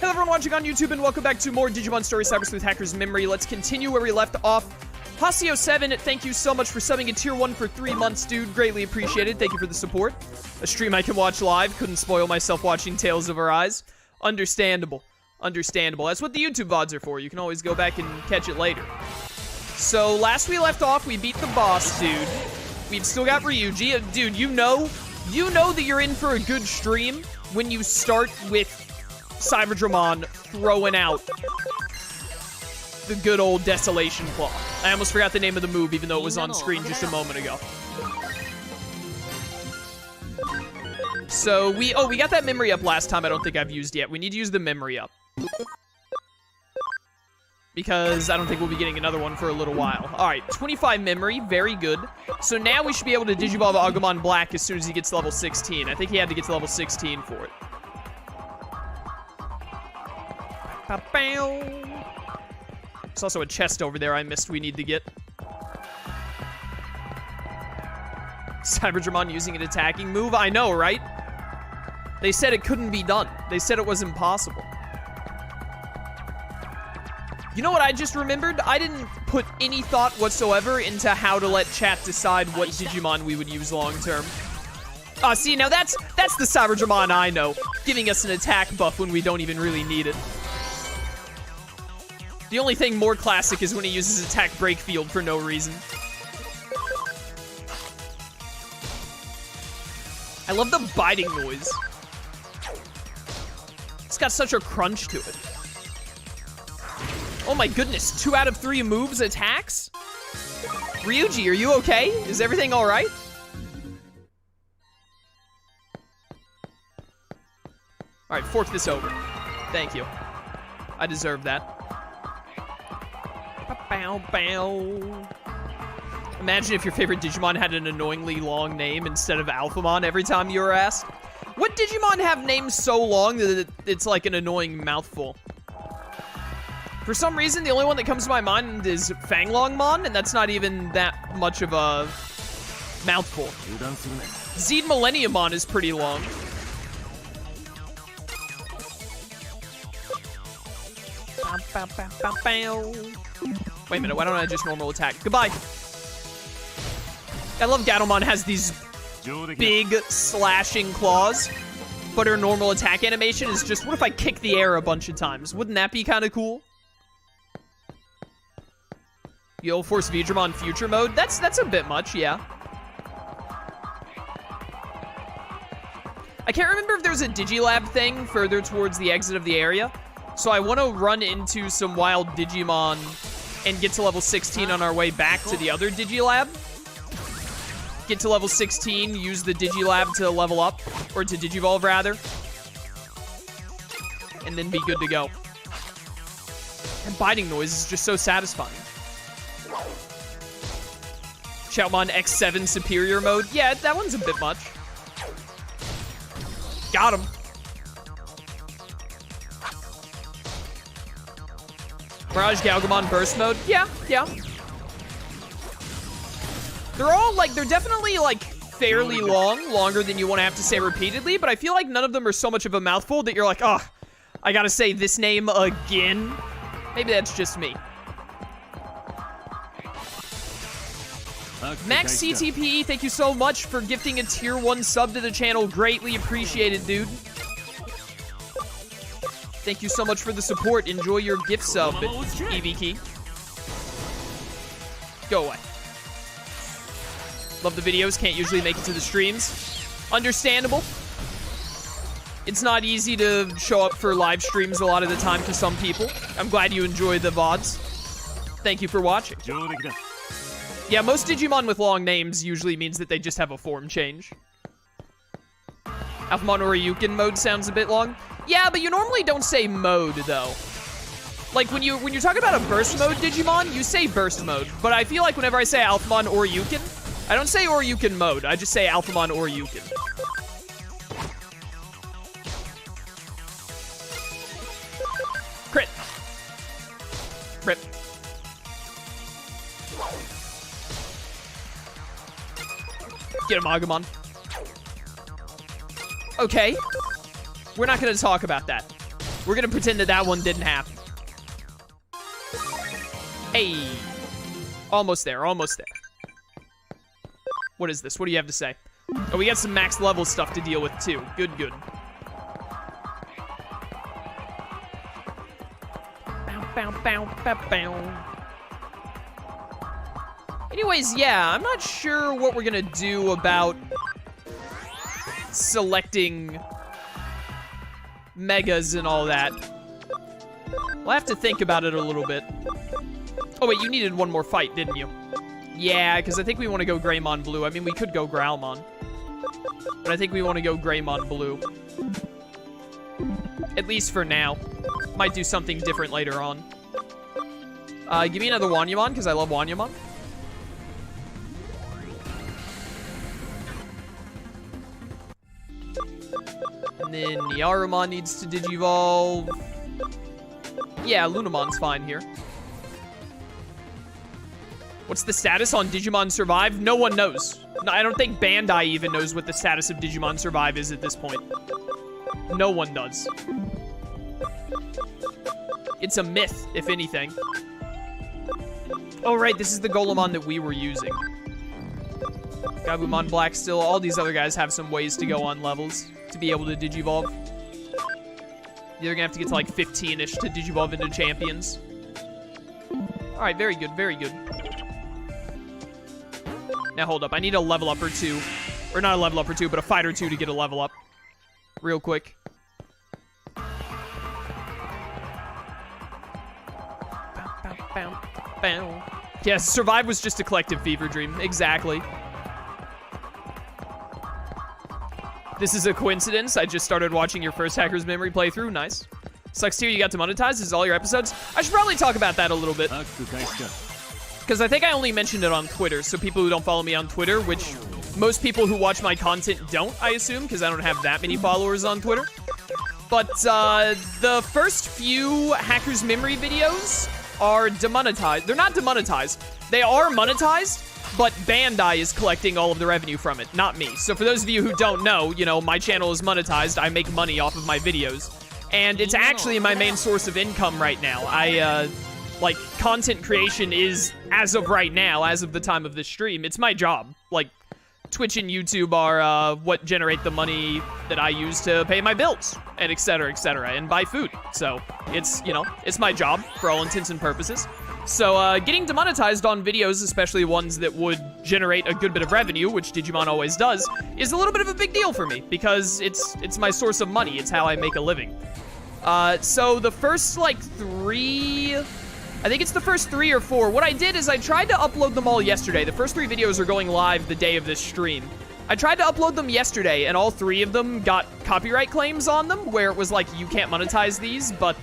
to everyone watching on YouTube, and welcome back to more Digimon Story Cyber Sleuth Hacker's Memory. Let's continue where we left off. Hasio7, thank you so much for subbing a tier 1 for 3 months, dude. Greatly appreciated. Thank you for the support. A stream I can watch live. Couldn't spoil myself watching Tales of Arise. Understandable. Understandable. That's what the YouTube VODs are for. You can always go back and catch it later. So, last we left off, we beat the boss, dude. We've still got Ryuji. Dude, you know that you're in for a good stream when you start with Cyberdramon throwing out the good old Desolation Claw. I almost forgot the name of the move, even though it was on screen just a moment ago. So, we got that memory up last time I don't think I've used yet. We need to use the memory up. Because I don't think we'll be getting another one for a little while. Alright, 25 memory, very good. So now we should be able to Digivolve Agumon Black as soon as he gets to level 16. I think he had to get to level 16 for it. There's also a chest over there I missed we need to get. Cyberdramon using an attacking move? I know, right? They said it couldn't be done. They said it was impossible. You know what I just remembered? I didn't put any thought whatsoever into how to let chat decide what Digimon we would use long term. See, now that's the Cyberdramon I know, giving us an attack buff when we don't even really need it. The only thing more classic is when he uses attack break field for no reason. I love the biting noise. It's got such a crunch to it. Oh my goodness, 2 out of 3 moves attacks? Ryuji, are you okay? Is everything all right? All right, fork this over. Thank you. I deserve that. Bow, bow. Imagine if your favorite Digimon had an annoyingly long name instead of Alphamon every time you were asked. What Digimon have names so long that it's like an annoying mouthful? For some reason, the only one that comes to my mind is Fanglongmon, and that's not even that much of a mouthful. Zed Millenniummon is pretty long. Wait a minute, why don't I just normal attack? Goodbye. I love Gatomon has these big slashing claws, but her normal attack animation is just, what if I kick the air a bunch of times? Wouldn't that be kind of cool? Yo, Force Vidramon Future Mode? That's a bit much, yeah. I can't remember if there's a Digilab thing further towards the exit of the area, so I want to run into some wild Digimon and get to level 16 on our way back to the other Digilab. Get to level 16, use the Digilab to level up, or to Digivolve rather, and then be good to go. And biting noise is just so satisfying. Shoutmon X7 Superior Mode. Yeah, that one's a bit much. Got him. Mirage Galgamon Burst Mode. Yeah. They're all, like, they're definitely, like, fairly long. Longer than you want to have to say repeatedly, but I feel like none of them are so much of a mouthful that you're like, oh, I gotta say this name again. Maybe that's just me. Max CTP, thank you so much for gifting a tier 1 sub to the channel. Greatly appreciated, dude. Thank you so much for the support. Enjoy your gift sub, EV Go away. Love the videos. Can't usually make it to the streams. Understandable. It's not easy to show up for live streams a lot of the time to some people. I'm glad you enjoy the VODs. Thank you for watching. Yeah, most Digimon with long names usually means that they just have a form change. Alphamon Oryukin mode sounds a bit long. Yeah, but you normally don't say mode, though. Like, when you talk about a burst mode Digimon, you say burst mode. But I feel like whenever I say Alphamon Oryukin, I don't say Oryukin mode. I just say Alphamon Oryukin. Crit. Rip. Get him, Agumon. Okay. We're not going to talk about that. We're gonna pretend that that one didn't happen. Hey. Almost there, almost there. What is this? What do you have to say? Oh, we got some max level stuff to deal with, too. Good, good. Bow, bow, bow, bow, bow. Anyways, yeah, I'm not sure what we're gonna do about selecting megas and all that. We'll have to think about it a little bit. Oh, wait, you needed one more fight, didn't you? Yeah, because I think we want to go Greymon Blue. I mean, we could go Growlmon. But I think we want to go Greymon Blue. At least for now. Might do something different later on. Give me another Wanyamon, because I love Wanyamon. And then Yarumon needs to Digivolve. Yeah, Lunamon's fine here. What's the status on Digimon Survive? No one knows. No, I don't think Bandai even knows what the status of Digimon Survive is at this point. No one does. It's a myth, if anything. Oh, right, this is the Golemon that we were using. Gabumon Black still. All these other guys have some ways to go on levels to be able to Digivolve. You're gonna have to get to like 15-ish to Digivolve into champions. Alright, very good, very good. Now hold up, I need a level up or two. Or not a level up or two, but a fight or two to get a level up. Real quick. Bow, bow, bow, bow. Yes, Survive was just a collective fever dream. Exactly. This is a coincidence. I just started watching your first Hacker's Memory playthrough. Nice. Sucks to hear you got demonetized. This is all your episodes. I should probably talk about that a little bit. Because I think I only mentioned it on Twitter. So people who don't follow me on Twitter, which most people who watch my content don't, I assume, because I don't have that many followers on Twitter. But the first few Hacker's Memory videos are demonetized. They're not demonetized. They are monetized. But Bandai is collecting all of the revenue from it, not me. So for those of you who don't know, you know, my channel is monetized. I make money off of my videos. And it's actually my main source of income right now. Like, content creation is, as of right now, as of the time of this stream, it's my job. Like, Twitch and YouTube are what generate the money that I use to pay my bills, and et cetera, and buy food. So it's, you know, it's my job for all intents and purposes. So, getting demonetized on videos, especially ones that would generate a good bit of revenue, which Digimon always does, is a little bit of a big deal for me, because it's my source of money. It's how I make a living. So the first, like, I think it's the first 3 or 4. What I did is I tried to upload them all yesterday. The first 3 videos are going live the day of this stream. I tried to upload them yesterday, and all 3 of them got copyright claims on them, where it was like, you can't monetize these, but,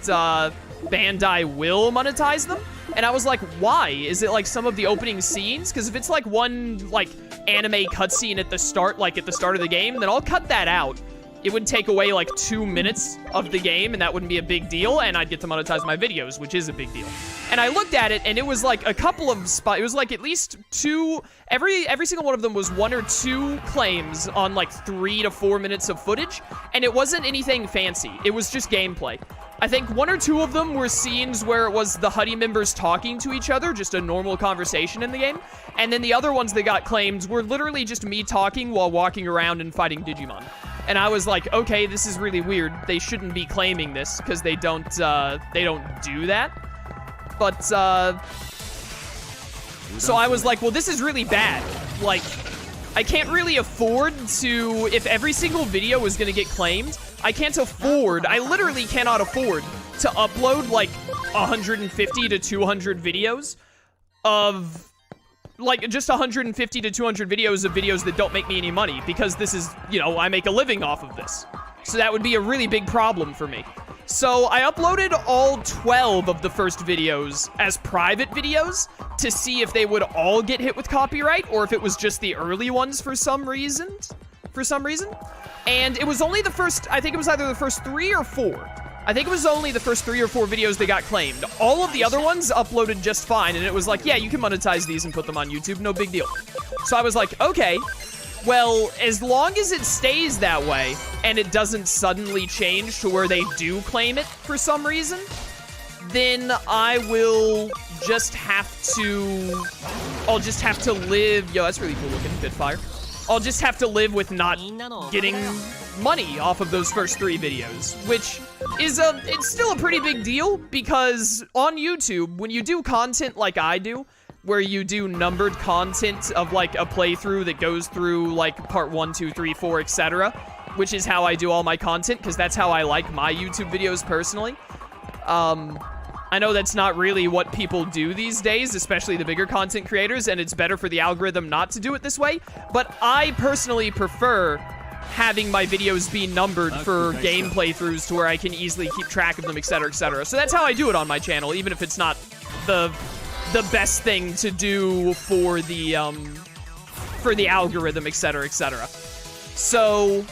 Bandai will monetize them. And I was like, why? Is it like some of the opening scenes? Because if it's like one like anime cutscene at the start, like at the start of the game, then I'll cut that out. It would take away like 2 minutes of the game, and that wouldn't be a big deal, and I'd get to monetize my videos, which is a big deal. And I looked at it, and it was like a couple of spots. It was like at least 2. Every single one of them was 1 or 2 claims on like 3 to 4 minutes of footage, and it wasn't anything fancy. It was just gameplay. I think 1 or 2 of them were scenes where it was the Huddy members talking to each other, just a normal conversation in the game. And then the other ones that got claimed were literally just me talking while walking around and fighting Digimon. And I was like, okay, this is really weird. They shouldn't be claiming this because they don't do that. But, so I was like, well, this is really bad. Like, I can't really afford to, if every single video is gonna get claimed, I literally cannot afford to upload like 150 to 200 videos of, like, just 150 to 200 videos that don't make me any money, because this is, you know, I make a living off of this. So that would be a really big problem for me. So I uploaded all 12 of the first videos as private videos to see if they would all get hit with copyright, or if it was just the early ones for some reason. And it was only the first, I think it was either the first 3 or 4. I think it was only the first 3 or 4 videos that got claimed. All of the other ones uploaded just fine, and it was like, yeah, you can monetize these and put them on YouTube, no big deal. So I was like, okay, Well, as long as it stays that way, and it doesn't suddenly change to where they do claim it for some reason, then I will just have to... I'll just have to live... Yo, that's really cool looking, Bitfire. I'll just have to live with not getting money off of those first 3 videos, which is it's still a pretty big deal, because on YouTube, when you do content like I do, where you do numbered content of like a playthrough that goes through like part 1, 2, 3, 4, etc., which is how I do all my content, because that's how I like my YouTube videos personally. I know that's not really what people do these days, especially the bigger content creators, and it's better for the algorithm not to do it this way, but I personally prefer having my videos be numbered for game playthroughs to where I can easily keep track of them, etc., etc. So that's how I do it on my channel, even if it's not the best thing to do for the algorithm, etc., etc. So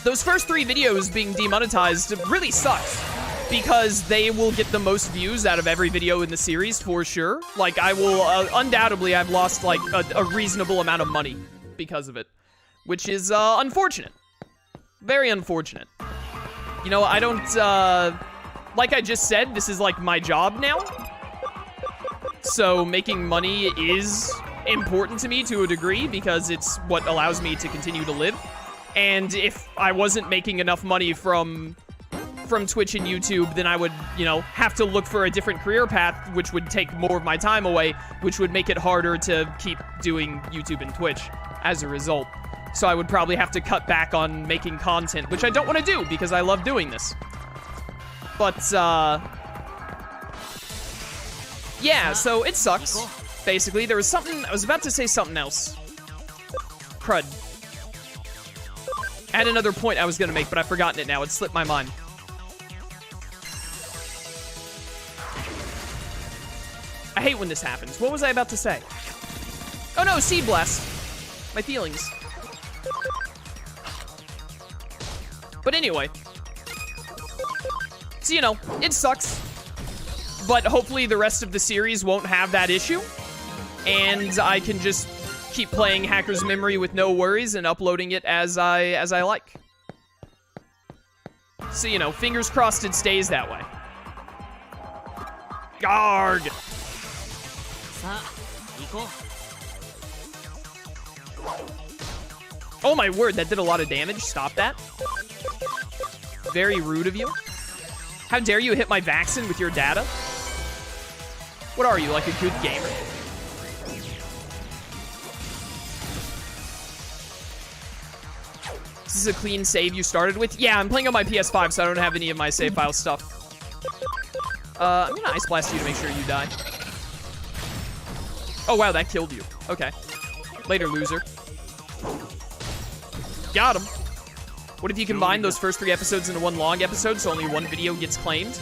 those first 3 videos being demonetized really sucks, because they will get the most views out of every video in the series for sure. Like, I will undoubtedly, I've lost like a reasonable amount of money because of it, which is unfortunate. Very unfortunate. You know, I don't like I just said, this is like my job now, so making money is important to me to a degree, because it's what allows me to continue to live. And if I wasn't making enough money from Twitch and YouTube, then I would, you know, have to look for a different career path, which would take more of my time away, which would make it harder to keep doing YouTube and Twitch as a result. So I would probably have to cut back on making content, which I don't want to do, because I love doing this. But, yeah, so it sucks, basically. There was something, I was about to say something else. Crud. I had another point I was going to make, but I've forgotten it now. It slipped my mind. I hate when this happens. What was I about to say? Oh no, Seed Blast. My feelings. But anyway. So, you know, it sucks. But hopefully the rest of the series won't have that issue. And I can just keep playing Hacker's Memory with no worries and uploading it as I like. So, you know, fingers crossed it stays that way. Garg! Oh my word, that did a lot of damage. Stop that. Very rude of you. How dare you hit my vaccine with your data? What are you, like a good gamer? This is a clean save you started with? Yeah, I'm playing on my PS5, so I don't have any of my save file stuff. I'm gonna Ice Blast you to make sure you die. Oh, wow, that killed you. Okay. Later, loser. Got him. What if you combine those first 3 episodes into one long episode, so only one video gets claimed?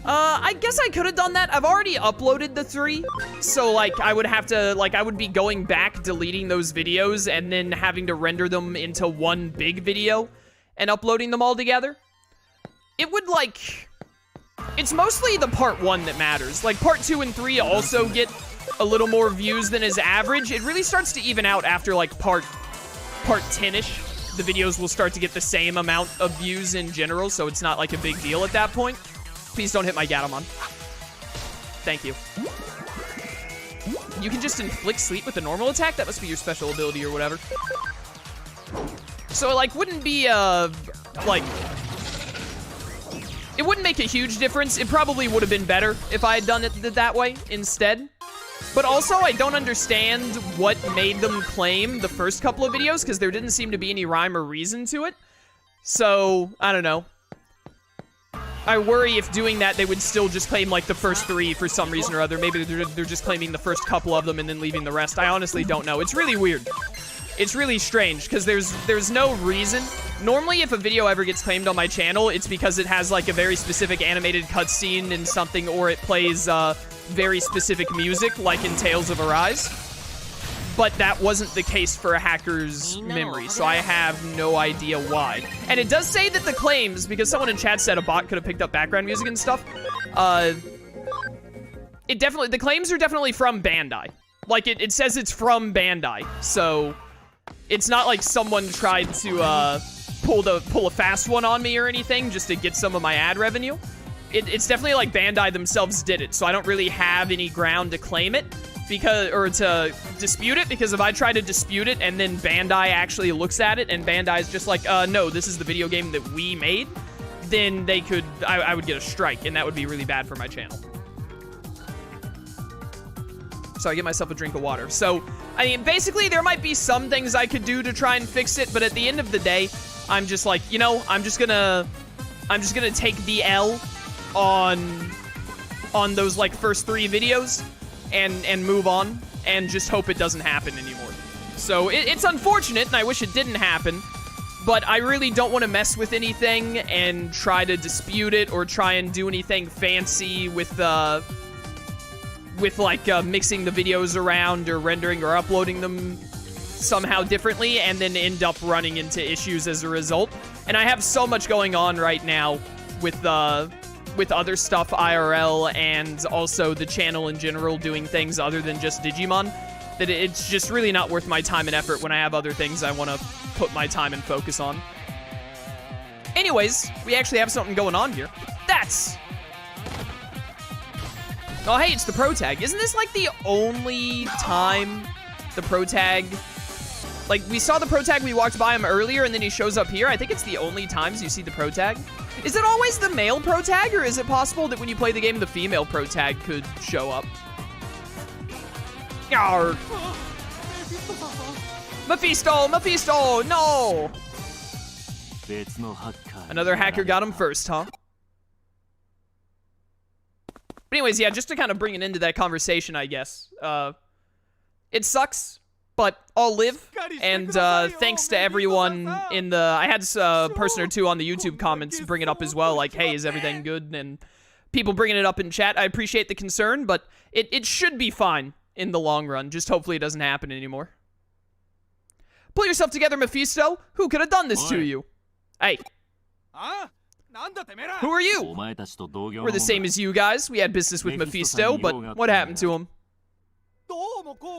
I guess I could have done that. I've already uploaded the 3, so, like, I would have to, like, I would be going back, deleting those videos, and then having to render them into one big video and uploading them all together. It would, like... It's mostly the part 1 that matters. Like, part 2 and 3 also get a little more views than is average. It really starts to even out after, like, part 10-ish. The videos will start to get the same amount of views in general, so it's not, like, a big deal at that point. Please don't hit my Gatomon. Thank you. You can just inflict sleep with a normal attack? That must be your special ability or whatever. So it, like, wouldn't be, like... It wouldn't make a huge difference. It probably would have been better if I had done it that way instead. But also, I don't understand what made them claim the first couple of videos, because there didn't seem to be any rhyme or reason to it. So, I don't know. I worry if doing that, they would still just claim, like, the first 3 for some reason or other. Maybe they're just claiming the first couple of them and then leaving the rest. I honestly don't know. It's really weird. It's really strange, because there's no reason. Normally, if a video ever gets claimed on my channel, it's because it has, like, a very specific animated cutscene in something, or it plays, very specific music, like in Tales of Arise. But that wasn't the case for a Hacker's Memory, so I have no idea why. And it does say that the claims, because someone in chat said a bot could have picked up background music and stuff, the claims are definitely from Bandai. Like, it says it's from Bandai, so It's not like someone tried to pull a fast one on me or anything just to get some of my ad revenue. It's definitely like Bandai themselves did it, so I don't really have any ground to claim it or to dispute it, because if I try to dispute it and then Bandai actually looks at it and Bandai's just like, no, this is the video game that we made, then I would get a strike, and that would be really bad for my channel. So I get myself a drink of water. So, I mean, basically there might be some things I could do to try and fix it, but at the end of the day, I'm just like, you know, I'm just gonna take the L on those like first 3 videos and move on and just hope it doesn't happen anymore. So it's unfortunate, and I wish it didn't happen, but I really don't want to mess with anything and try to dispute it or try and do anything fancy with like mixing the videos around or rendering or uploading them somehow differently and then end up running into issues as a result. And I have so much going on right now with other stuff IRL and also the channel in general doing things other than just Digimon, that it's just really not worth my time and effort when I have other things I want to put my time and focus on. Anyways, we actually have something going on here. Oh, hey, it's the pro tag. Isn't this like the only time the pro tag... Like, we saw the pro tag, we walked by him earlier, and then he shows up here. I think it's the only times you see the pro tag. Is it always the male pro tag, or is it possible that when you play the game, the female pro tag could show up? Yarr. Mephisto, no! Another hacker got him first, huh? But anyways, yeah, just to kind of bring it into that conversation, I guess. It sucks, but I'll live. And thanks to everyone in the... I had a person or two on the YouTube comments bring it up as well, like, hey, is everything good? And people bringing it up in chat. I appreciate the concern, but it should be fine in the long run. Just hopefully it doesn't happen anymore. Pull yourself together, Mephisto. Who could have done this to you? Hey. Who are you? We're the same as you guys. We had business with Mephisto, but what happened to him?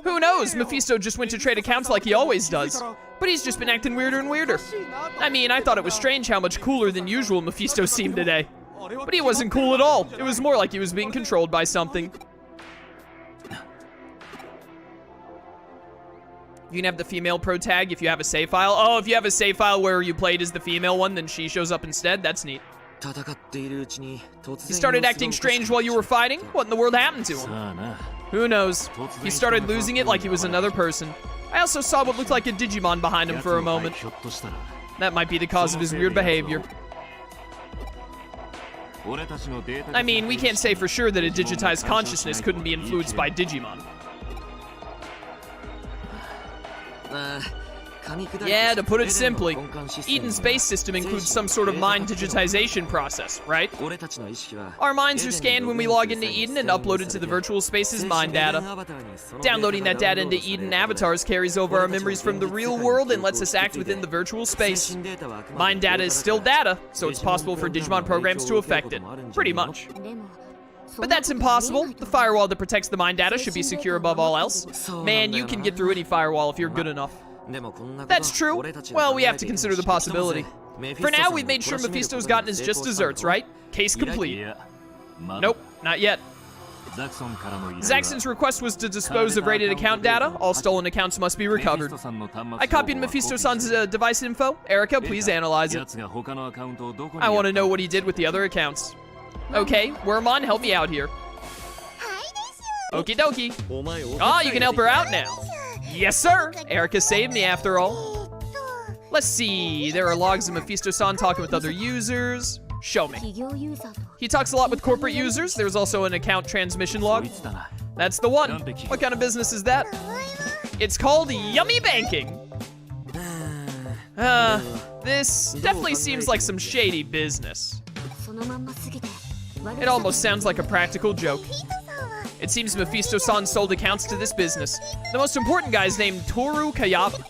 Who knows? Mephisto just went to trade accounts like he always does. But he's just been acting weirder and weirder. I mean, I thought it was strange how much cooler than usual Mephisto seemed today. But he wasn't cool at all. It was more like he was being controlled by something. You can have the female pro tag if you have a save file. Oh, if you have a save file where you played as the female one, then she shows up instead. That's neat. He started acting strange while you were fighting? What in the world happened to him? Who knows? He started losing it like he was another person. I also saw what looked like a Digimon behind him for a moment. That might be the cause of his weird behavior. I mean, we can't say for sure that a digitized consciousness couldn't be influenced by Digimon. Yeah, to put it simply, Eden's base system includes some sort of mind digitization process, right? Our minds are scanned when we log into Eden and uploaded to the virtual space's mind data. Downloading that data into Eden avatars carries over our memories from the real world and lets us act within the virtual space. Mind data is still data, so it's possible for Digimon programs to affect it. Pretty much. But that's impossible. The firewall that protects the mind data should be secure above all else. Man, you can get through any firewall if you're good enough. That's true. Well, we have to consider the possibility. For now, we've made sure Mephisto's gotten his just desserts, right? Case complete. Nope, not yet. Zaxxon's request was to dispose of rated account data. All stolen accounts must be recovered. I copied Mephisto-san's device info. Erica, please analyze it. I want to know what he did with the other accounts. Okay, Wormmon, help me out here. Okie dokie. Ah, you can help her out now. Yes, sir. Erica saved me after all. Let's see. There are logs of Mephisto-san talking with other users. Show me. He talks a lot with corporate users. There's also an account transmission log. That's the one. What kind of business is that? It's called Yummy Banking. This definitely seems like some shady business. It almost sounds like a practical joke. It seems Mephisto-san sold accounts to this business. The most important guy's named Toru Kayaba.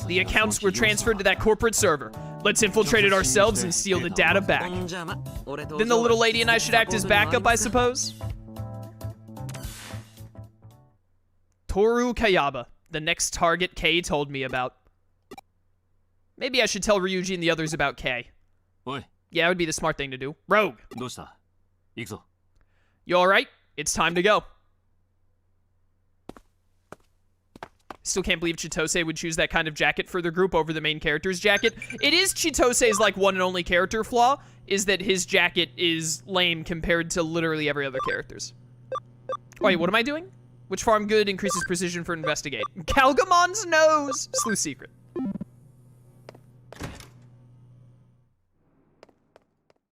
The accounts were transferred to that corporate server. Let's infiltrate it ourselves and steal the data back. Then the little lady and I should act as backup, I suppose? Toru Kayaba. the next target Kei told me about. Maybe I should tell Ryuji and the others about Kei. おい、 Yeah, it would be the smart thing to do. Rogue, どうした？行くぞ。 you alright? It's time to go. Still can't believe Chitose would choose that kind of jacket for the group over the main character's jacket. It is Chitose's, like, one and only character flaw, is that his jacket is lame compared to literally every other character's. Wait, what am I doing? Which farm good increases precision for investigate? Calgamon's nose! Sleuth secret.